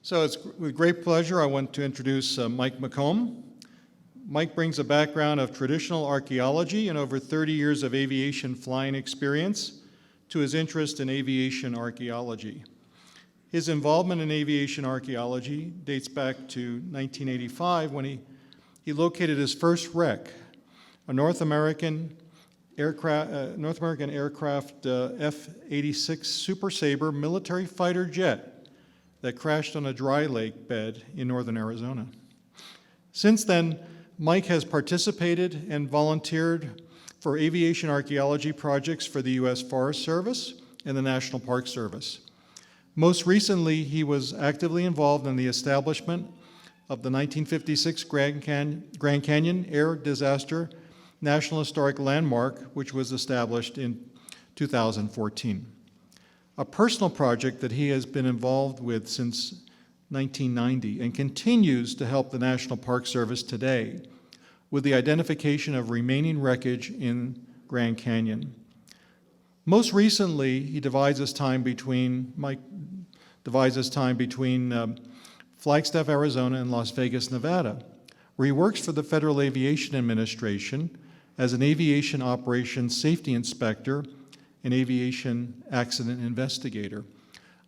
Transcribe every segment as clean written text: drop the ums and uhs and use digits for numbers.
So it's with great pleasure I want to introduce Mike McComb. Mike brings a background of traditional archaeology and over 30 years of aviation flying experience to his interest in aviation archaeology. His involvement in aviation archaeology dates back to 1985 when he located his first wreck, a North American aircraft F-86 Super Sabre military fighter jet that crashed on a dry lake bed in Northen Arizona. Since then, Mike has participated and volunteered for aviation archaeology projects for the U.S. Forest Service and the National Park Service. Most recently, he was actively involved in the establishment of the 1956 Grand Canyon Air Disaster National Historic Landmark, which was established in 2014. A personal project that he has been involved with since 1990 and continues to help the National Park Service today with the identification of remaining wreckage in Grand Canyon. Most recently, Mike divides his time between Flagstaff, Arizona and Las Vegas, Nevada, where he works for the Federal Aviation Administration as an aviation operations safety inspector and aviation accident investigator.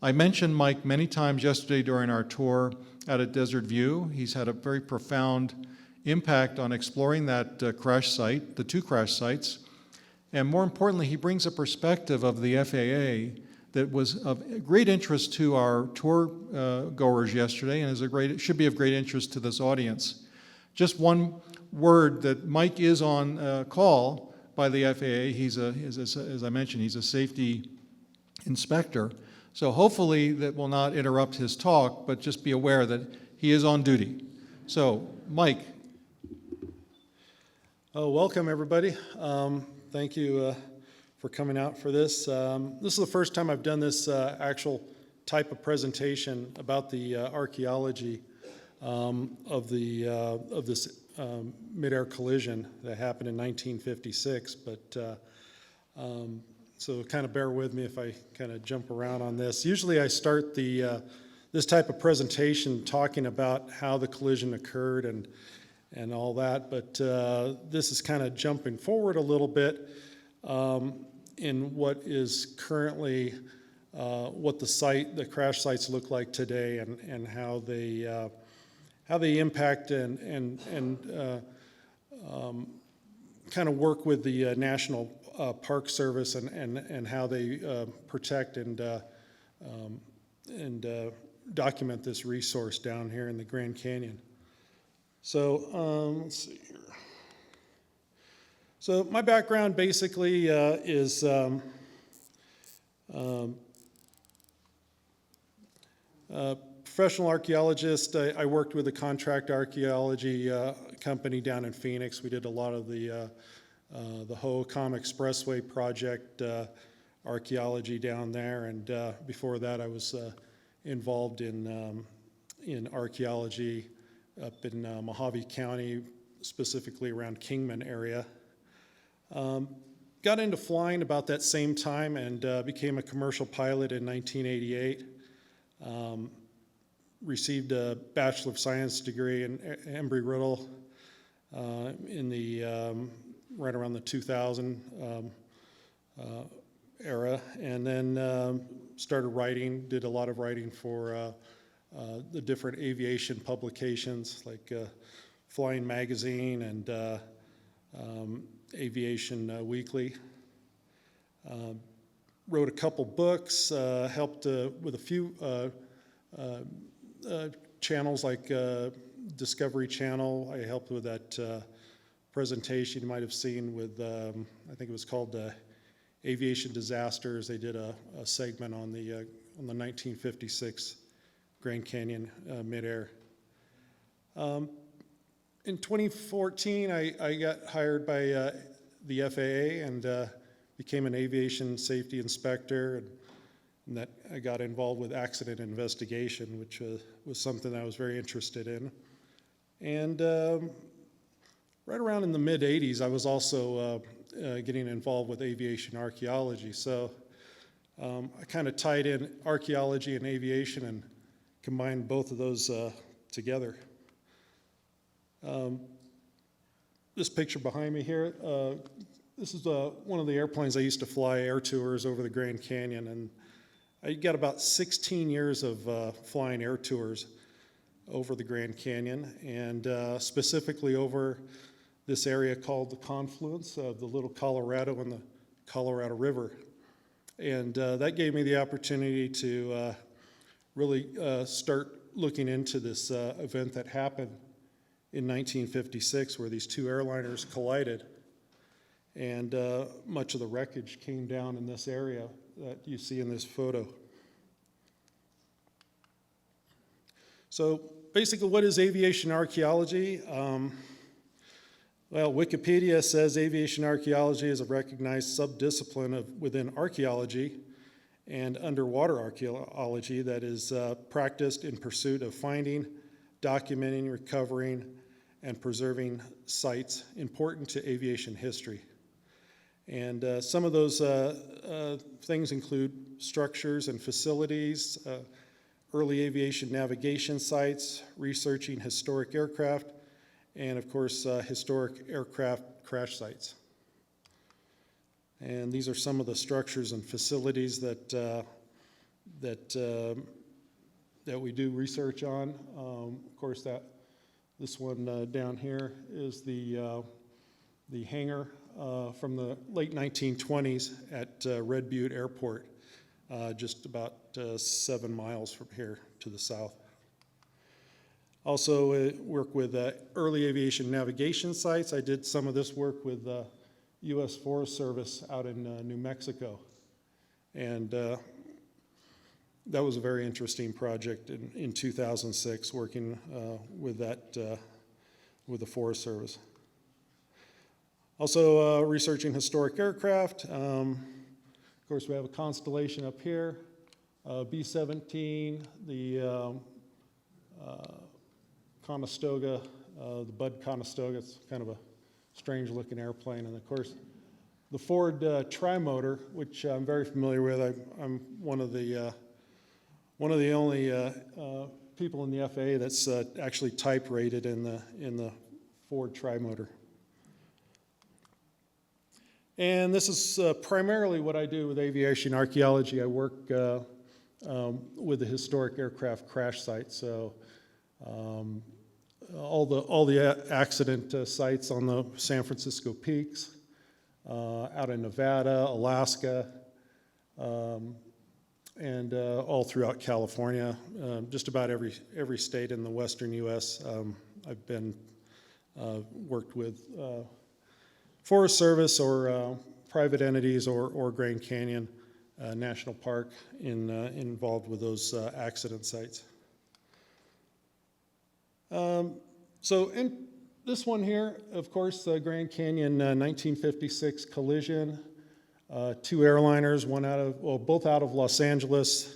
I mentioned Mike many times yesterday during our tour out at Desert View. He's had a very profound impact on exploring that crash site, the two crash sites, and more importantly, he brings a perspective of the FAA that was of great interest to our tour goers yesterday and should be of great interest to this audience. Just one word that Mike is on call by the FAA. As I mentioned, he's a safety inspector. So hopefully that will not interrupt his talk, but just be aware that he is on duty. So, Mike. Oh, welcome everybody. Thank you for coming out for this. This is the first time I've done this actual type of presentation about the archaeology of this Midair Collision that happened in 1956. But so kind of bear with me if I kind of jump around on this. Usually I start this type of presentation talking about how the collision occurred and all that, but this is kind of jumping forward a little bit in what is currently what the crash sites look like today and how they impact and kind of work with the National Park Service and how they protect and document this resource down here in the Grand Canyon. So let's see here. So my background basically is professional archaeologist. I worked with a contract archaeology company down in Phoenix. We did a lot of the Hohokam Expressway project archaeology down there, and before that I was involved in archaeology up in Mojave County, specifically around Kingman area. Got into flying about that same time and became a commercial pilot in 1988. Received a Bachelor of Science degree in Embry-Riddle in the right around the 2000 era, and then started writing, did a lot of writing for the different aviation publications like Flying Magazine and Aviation Weekly. Wrote a couple books, helped with a few channels like Discovery Channel. I helped with that presentation you might have seen with, I think it was called Aviation Disasters. They did a segment on the 1956 Grand Canyon midair. In 2014, I got hired by the FAA and became an aviation safety inspector, and that I got involved with accident investigation, which was something I was very interested in. And right around in the mid-'80s, I was also getting involved with aviation archaeology. So I kind of tied in archaeology and aviation and combine both of those together. This picture behind me here, this is one of the airplanes I used to fly air tours over the Grand Canyon, and I got about 16 years of flying air tours over the Grand Canyon, and specifically over this area called the confluence of the Little Colorado and the Colorado River. And that gave me the opportunity to really start looking into this event that happened in 1956, where these two airliners collided, and much of the wreckage came down in this area that you see in this photo. So basically, what is aviation archaeology? Well, Wikipedia says aviation archaeology is a recognized subdiscipline within archaeology and underwater archaeology that is practiced in pursuit of finding, documenting, recovering, and preserving sites important to aviation history. And some of those things include structures and facilities, early aviation navigation sites, researching historic aircraft, and of course, historic aircraft crash sites. And these are some of the structures and facilities that we do research on. Of course, this one down here is the hangar from the late 1920s at Red Butte Airport, just about 7 miles from here to the south. Also work with early aviation navigation sites. I did some of this work with U.S. Forest Service out in New Mexico. And that was a very interesting project in 2006, working with with the Forest Service. Also researching historic aircraft. Of course, we have a Constellation up here, B-17, the Conestoga, the Bud Conestoga. It's kind of a strange looking airplane. And of course, the Ford Trimotor, which I'm very familiar with. I'm one of the only people in the FAA that's actually type rated in the Ford Trimotor. And this is primarily what I do with aviation archaeology. I work with the historic aircraft crash sites. So all the accident sites on the San Francisco peaks, out in Nevada, Alaska, and all throughout California. Just about every state in the western U.S. I've been worked with Forest Service or private entities or Grand Canyon National Park involved with those accident sites. So in this one here, of course, the Grand Canyon 1956 collision. Two airliners, both out of Los Angeles,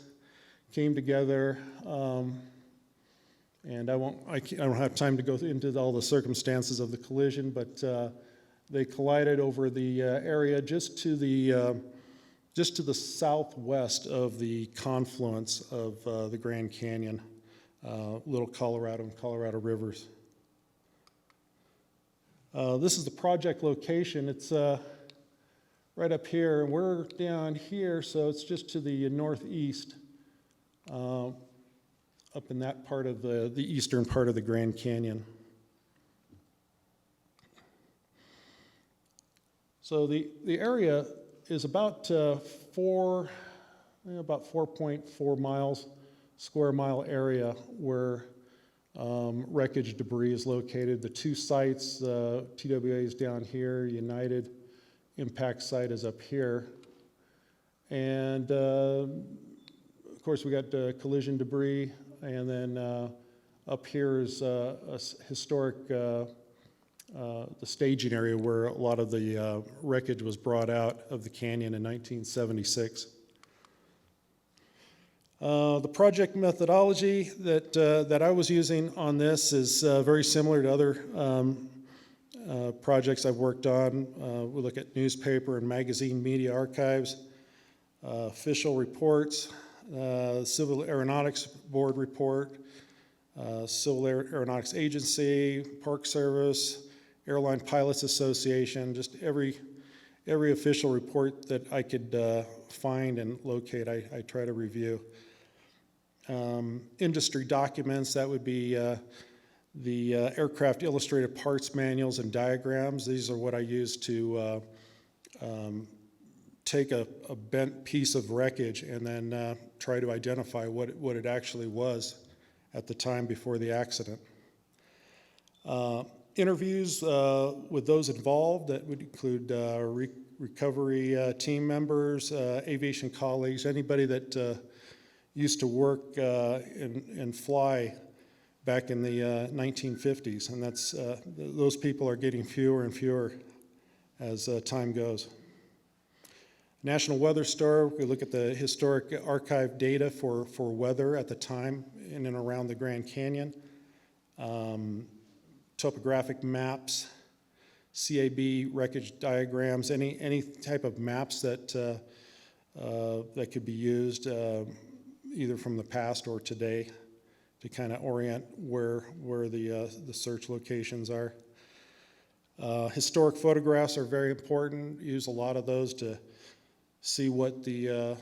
came together. And I don't have time to go into all the circumstances of the collision, but they collided over the area just to the southwest of the confluence of the Grand Canyon, Little Colorado and Colorado Rivers. This is the project location. It's right up here, and we're down here, so it's just to the northeast, up in that part of the eastern part of the Grand Canyon. So the area is about 4.4 miles, square mile area where wreckage debris is located. The two sites, TWA is down here, United impact site is up here. And of course we got collision debris, and then up here is a historic the staging area where a lot of the wreckage was brought out of the canyon in 1976. The project methodology that I was using on this is very similar to other projects I've worked on. We look at newspaper and magazine media archives, official reports, Civil Aeronautics Board report, Civil Aeronautics Agency, Park Service, Airline Pilots Association, just every official report that I could find and locate, I try to review. Industry documents, that would be the aircraft illustrated parts manuals and diagrams. These are what I use to take a bent piece of wreckage and then try to identify what it actually was at the time before the accident. Interviews with those involved, that would include recovery team members, aviation colleagues, anybody that used to work and fly back in the 1950s, and that's those people are getting fewer and fewer as time goes. National Weather Star, we look at the historic archive data for weather at the time in and around the Grand Canyon. Topographic maps, CAB wreckage diagrams, any type of maps that that could be used either from the past or today to kind of orient where the search locations are. Historic photographs are very important. Use a lot of those to see what the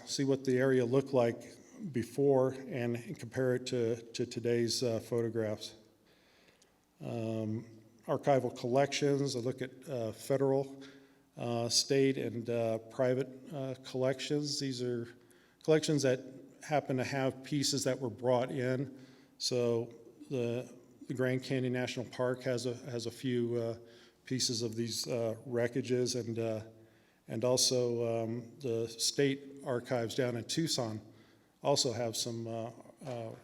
area looked like before and compare it to today's photographs. Archival collections, I look at federal, state, and private collections. These are collections that happen to have pieces that were brought in. So the Grand Canyon National Park has a few pieces of these wreckages, and also the state archives down in Tucson also have some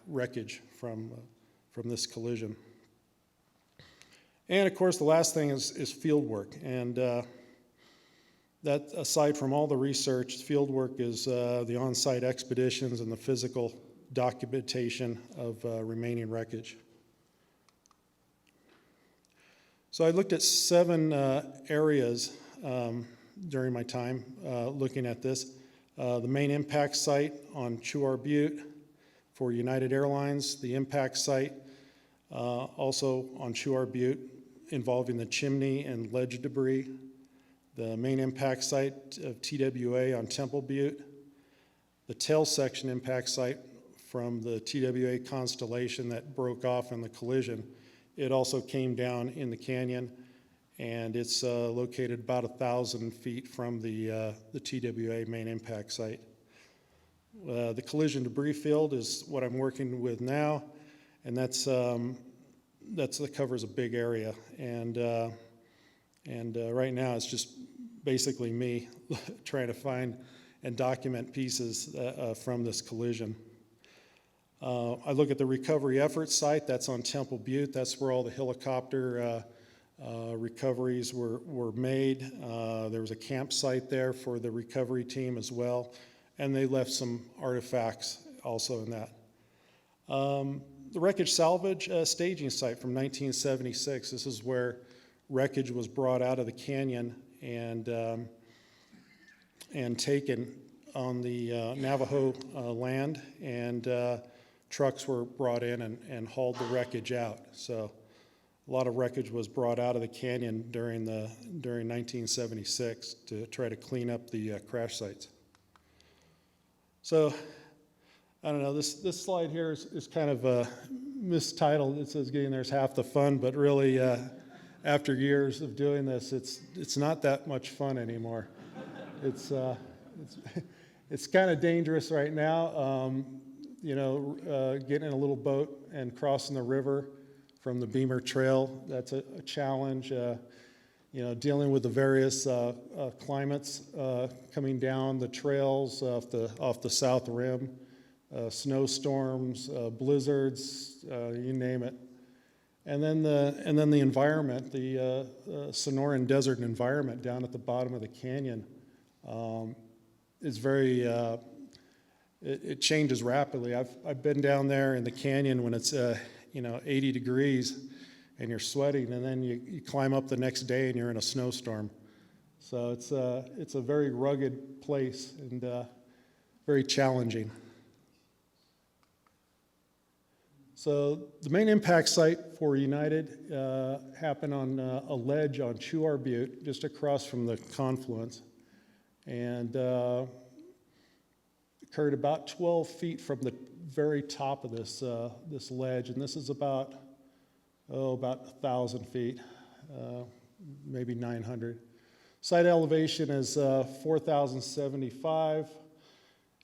wreckage from this collision. And of course, the last thing is field work, and that, aside from all the research, field work is the on-site expeditions and the physical documentation of remaining wreckage. So I looked at 7 areas during my time looking at this. The main impact site on Chuar Butte for United Airlines, the impact site also on Chuar Butte involving the chimney and ledge debris, the main impact site of TWA on Temple Butte, the tail section impact site from the TWA Constellation that broke off in the collision. It also came down in the canyon, and it's located about 1,000 feet from the TWA main impact site. The collision debris field is what I'm working with now, and that covers a big area, and right now it's just basically me trying to find and document pieces from this collision. I look at the recovery effort site. That's on Temple Butte. That's where all the helicopter recoveries were made. There was a campsite there for the recovery team as well, and they left some artifacts also in that. The wreckage salvage staging site from 1976. This is where wreckage was brought out of the canyon and taken on the Navajo land, and trucks were brought in and hauled the wreckage out. So a lot of wreckage was brought out of the canyon during 1976 to try to clean up the crash sites. So I don't know, this slide here is kind of mistitled. It says getting there's half the fun, but really after years of doing this, it's not that much fun anymore. It's kind of dangerous right now. Getting in a little boat and crossing the river from the Beamer Trail, that's a challenge. Dealing with the various climates coming down the trails off the south rim, snowstorms, blizzards, you name it. And then the environment, the Sonoran Desert environment down at the bottom of the canyon is very, it changes rapidly. I've been down there in the canyon when it's 80 degrees and you're sweating, and then you climb up the next day and you're in a snowstorm. So it's a very rugged place and very challenging. So the main impact site for United happened on a ledge on Chuar Butte, just across from the confluence, and occurred about 12 feet from the very top of this this ledge, and this is about 1,000 feet, maybe 900. Site elevation is 4,075.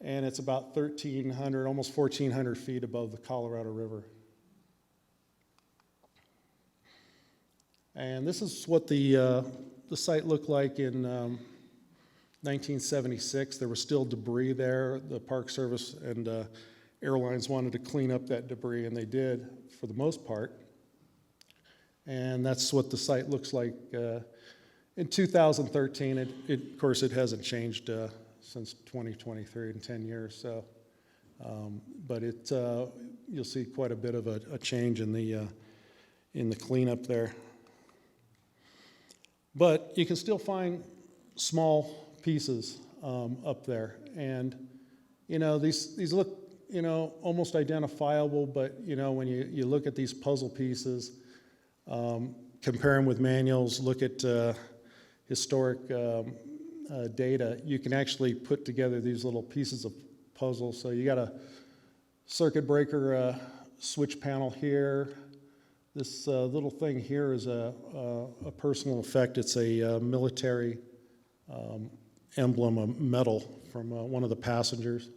And it's about 1,300, almost 1,400 feet above the Colorado River. And this is what the site looked like in 1976. There was still debris there. The Park Service and airlines wanted to clean up that debris, and they did for the most part. And that's what the site looks like in 2013. Of course, it hasn't changed since 2023 in 10 years. So, but you'll see quite a bit of a change in the cleanup there. But you can still find small pieces up there, and these look almost identifiable. But when you look at these puzzle pieces, compare them with manuals, look at historic data, you can actually put together these little pieces of puzzle. So you got a circuit breaker switch panel here. This little thing here is a personal effect. It's a military emblem, a medal from one of the passengers.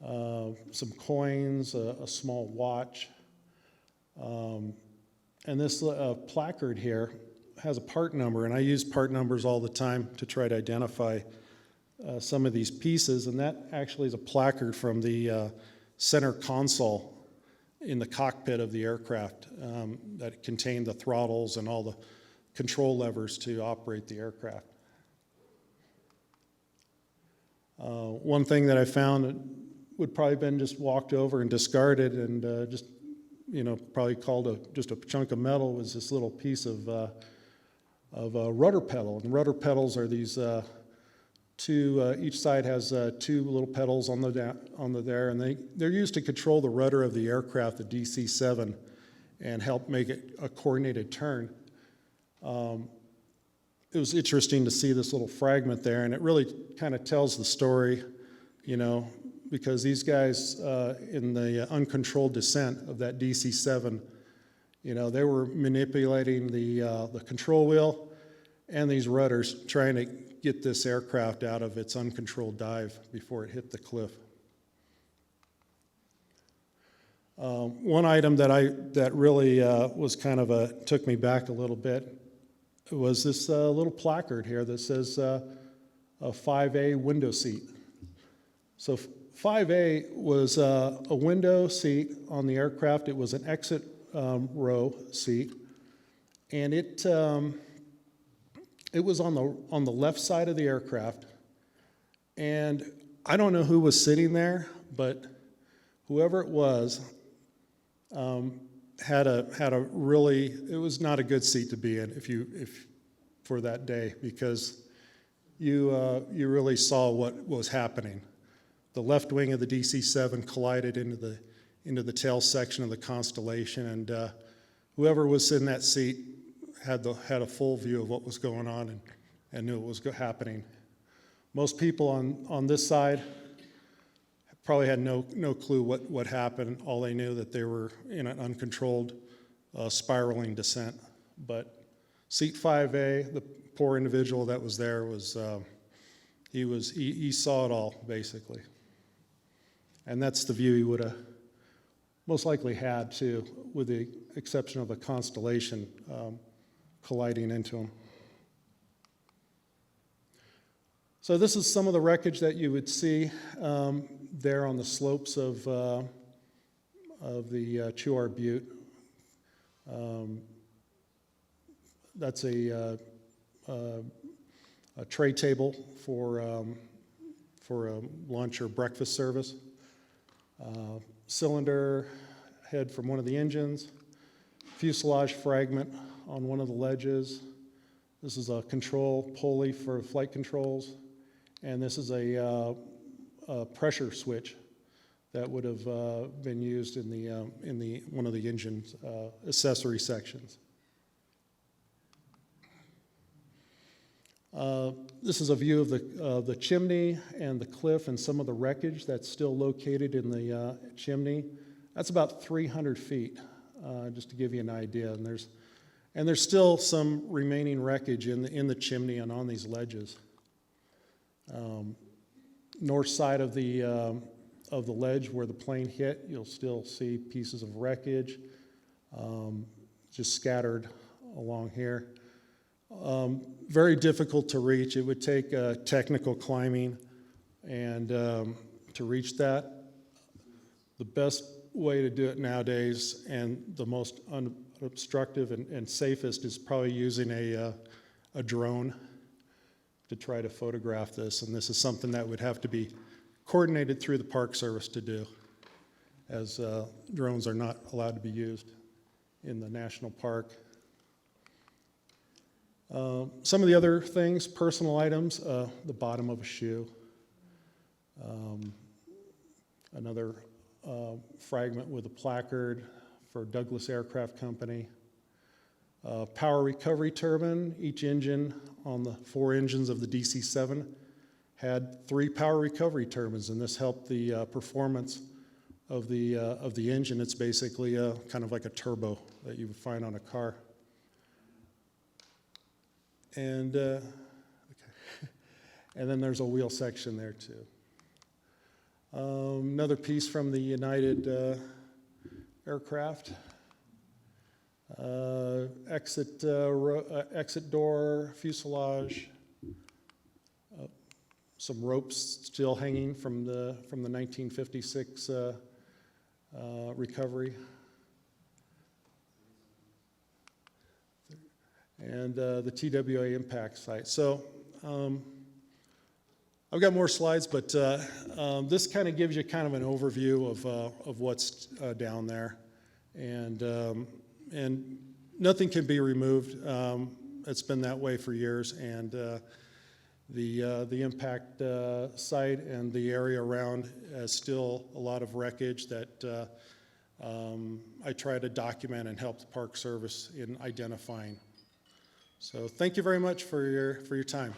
Some coins, a small watch. And this placard here has a part number, and I use part numbers all the time to try to identify some of these pieces, and that actually is a placard from the center console in the cockpit of the aircraft that contained the throttles and all the control levers to operate the aircraft. One thing that I found that would probably have been just walked over and discarded and just probably called just a chunk of metal was this little piece of a rudder pedal. And rudder pedals are these two, each side has two little pedals on the there, and they're used to control the rudder of the aircraft, the DC-7, and help make it a coordinated turn. It was interesting to see this little fragment there, and it really kind of tells the story, because these guys in the uncontrolled descent of that DC-7, they were manipulating the control wheel and these rudders, trying to get this aircraft out of its uncontrolled dive before it hit the cliff. One item that really was kind of took me back a little bit was this little placard here that says a 5A window seat. So 5A was a window seat on the aircraft. It was an exit row seat, and it was on the left side of the aircraft. And I don't know who was sitting there, but whoever it was had a really, it was not a good seat to be in if for that day, because you really saw what was happening. The left wing of the DC-7 collided into the tail section of the Constellation, and whoever was in that seat had a full view of what was going on and knew what was happening. Most people on this side probably had no clue what happened. All they knew that they were in an uncontrolled spiraling descent. But seat 5A, the poor individual that was there he saw it all basically, and that's the view he would have most likely had too, with the exception of the Constellation colliding into him. So this is some of the wreckage that you would see there on the slopes of the Chuar Butte. That's a tray table for a lunch or breakfast service. Cylinder head from one of the engines, fuselage fragment on one of the ledges. This is a control pulley for flight controls, and this is a pressure switch that would have been used in the one of the engine's accessory sections. This is a view of the chimney and the cliff and some of the wreckage that's still located in the chimney. That's about 300 feet, just to give you an idea. And there's still some remaining wreckage in the chimney and on these ledges. North side of the ledge where the plane hit, you'll still see pieces of wreckage just scattered along here. Very difficult to reach. It would take technical climbing and to reach that. The best way to do it nowadays and the most unobstructive and safest is probably using a drone to try to photograph this. And this is something that would have to be coordinated through the Park Service to do, as drones are not allowed to be used in the national park. Some of the other things, personal items, the bottom of a shoe. Another fragment with a placard for Douglas Aircraft Company. Power recovery turbine. Each engine on the 4 engines of the DC-7 had 3 power recovery turbines, and this helped the performance of the engine. It's basically kind of like a turbo that you would find on a car. And okay. And then there's a wheel section there too. Another piece from the United aircraft. Exit door, fuselage. Some ropes still hanging from the 1956 recovery. And the TWA impact site. So I've got more slides, but this kind of gives you kind of an overview of what's down there. And nothing can be removed. It's been that way for years. And the impact site and the area around has still a lot of wreckage that I try to document and help the Park Service in identifying. So thank you very much for your time.